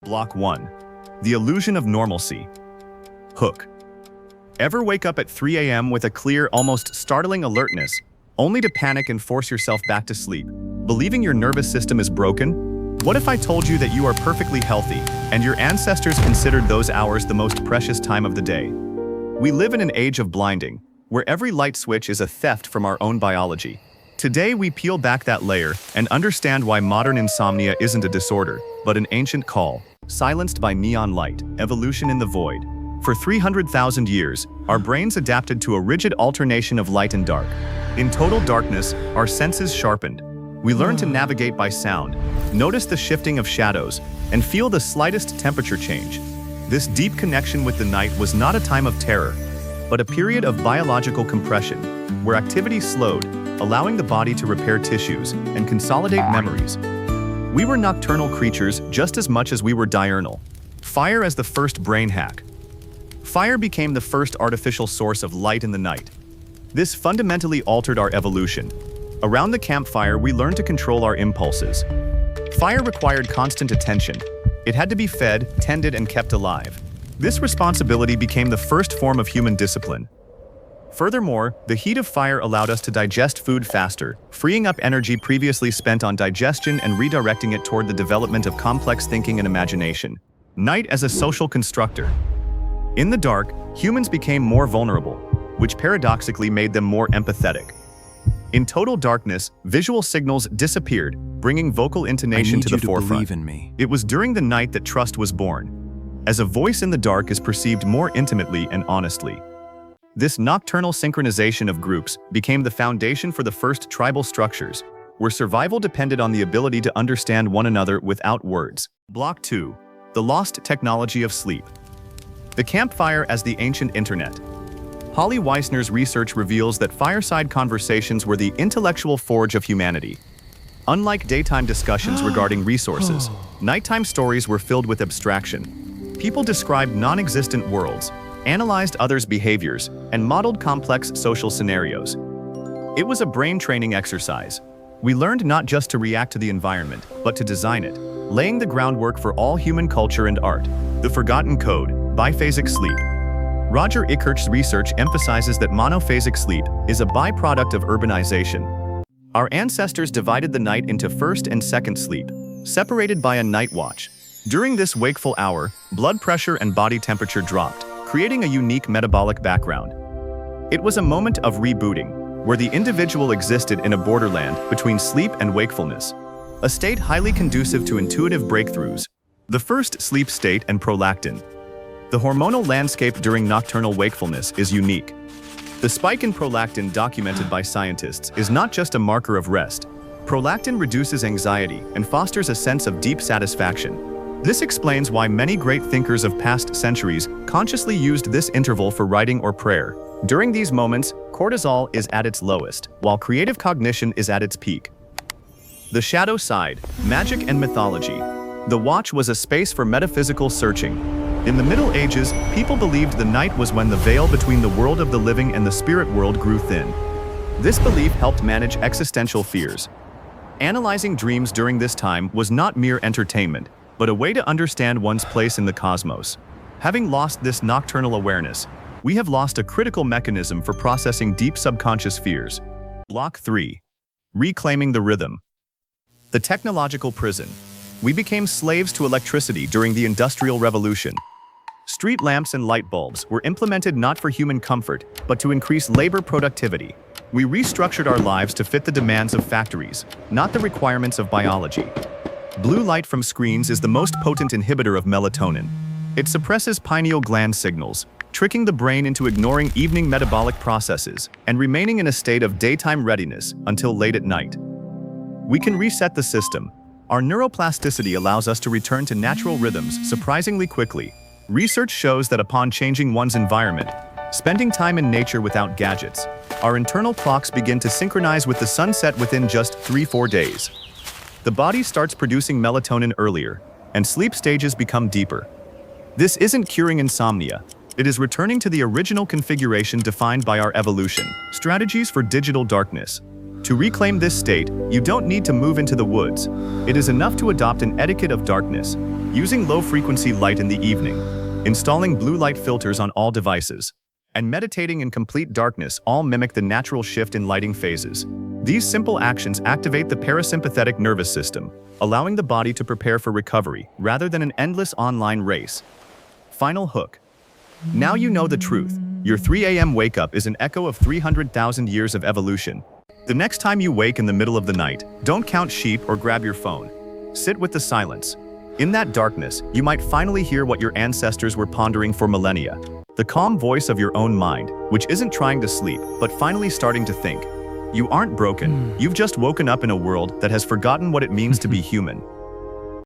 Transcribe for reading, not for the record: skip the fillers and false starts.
Block 1. The illusion of normalcy. Hook. Ever wake up at 3 a.m. with a clear, almost startling alertness, only to panic and force yourself back to sleep, believing your nervous system is broken? What if I told you that you are perfectly healthy, and your ancestors considered those hours the most precious time of the day? We live in an age of blinding, where every light switch is a theft from our own biology. Today we peel back that layer and understand why modern insomnia isn't a disorder, but an ancient call, silenced by neon light, evolution in the void. For 300,000 years, our brains adapted to a rigid alternation of light and dark. In total darkness, our senses sharpened. We learned to navigate by sound, notice the shifting of shadows, and feel the slightest temperature change. This deep connection with the night was not a time of terror, but a period of biological compression, where activity slowed, allowing the body to repair tissues and consolidate memories. We were nocturnal creatures just as much as we were diurnal. Fire as the first brain hack. Fire became the first artificial source of light in the night. This fundamentally altered our evolution. Around the campfire, we learned to control our impulses. Fire required constant attention. It had to be fed, tended, and kept alive. This responsibility became the first form of human discipline. Furthermore, the heat of fire allowed us to digest food faster, freeing up energy previously spent on digestion and redirecting it toward the development of complex thinking and imagination. Night as a social constructor. In the dark, humans became more vulnerable, which paradoxically made them more empathetic. In total darkness, visual signals disappeared, bringing vocal intonation to the forefront. Believe in me. It was during the night that trust was born, as a voice in the dark is perceived more intimately and honestly. This nocturnal synchronization of groups became the foundation for the first tribal structures, where survival depended on the ability to understand one another without words. Block 2. The lost technology of sleep. The campfire as the ancient internet. Holly Weissner's research reveals that fireside conversations were the intellectual forge of humanity. Unlike daytime discussions regarding resources, nighttime stories were filled with abstraction. People described non-existent worlds, analyzed others' behaviors, and modeled complex social scenarios. It was a brain training exercise. We learned not just to react to the environment, but to design it, laying the groundwork for all human culture and art. The Forgotten Code, Biphasic Sleep. Roger Ickert's research emphasizes that monophasic sleep is a byproduct of urbanization. Our ancestors divided the night into first and second sleep, separated by a night watch. During this wakeful hour, blood pressure and body temperature dropped, creating a unique metabolic background. It was a moment of rebooting, where the individual existed in a borderland between sleep and wakefulness, a state highly conducive to intuitive breakthroughs. The first sleep state and prolactin. The hormonal landscape during nocturnal wakefulness is unique. The spike in prolactin documented by scientists is not just a marker of rest. Prolactin reduces anxiety and fosters a sense of deep satisfaction. This explains why many great thinkers of past centuries consciously used this interval for writing or prayer. During these moments, cortisol is at its lowest, while creative cognition is at its peak. The shadow side, magic and mythology. The watch was a space for metaphysical searching. In the Middle Ages, people believed the night was when the veil between the world of the living and the spirit world grew thin. This belief helped manage existential fears. Analyzing dreams during this time was not mere entertainment, but a way to understand one's place in the cosmos. Having lost this nocturnal awareness, we have lost a critical mechanism for processing deep subconscious fears. Block 3. Reclaiming the rhythm. The technological prison. We became slaves to electricity during the Industrial Revolution. Street lamps and light bulbs were implemented not for human comfort, but to increase labor productivity. We restructured our lives to fit the demands of factories, not the requirements of biology. Blue light from screens is the most potent inhibitor of melatonin. It suppresses pineal gland signals, tricking the brain into ignoring evening metabolic processes and remaining in a state of daytime readiness until late at night. We can reset the system. Our neuroplasticity allows us to return to natural rhythms surprisingly quickly. Research shows that upon changing one's environment, spending time in nature without gadgets, our internal clocks begin to synchronize with the sunset within just 3-4 days. The body starts producing melatonin earlier, and sleep stages become deeper. This isn't curing insomnia. It is returning to the original configuration defined by our evolution. Strategies for digital darkness. To reclaim this state, you don't need to move into the woods. It is enough to adopt an etiquette of darkness. using low-frequency light in the evening, installing blue light filters on all devices, and meditating in complete darkness all mimic the natural shift in lighting phases. These simple actions activate the parasympathetic nervous system, allowing the body to prepare for recovery rather than an endless online race. Final hook. Now you know the truth. Your 3 a.m. wake-up is an echo of 300,000 years of evolution. The next time you wake in the middle of the night, don't count sheep or grab your phone. Sit with the silence. In that darkness, you might finally hear what your ancestors were pondering for millennia. The calm voice of your own mind, which isn't trying to sleep, but finally starting to think. You aren't broken. You've just woken up in a world that has forgotten what it means to be human.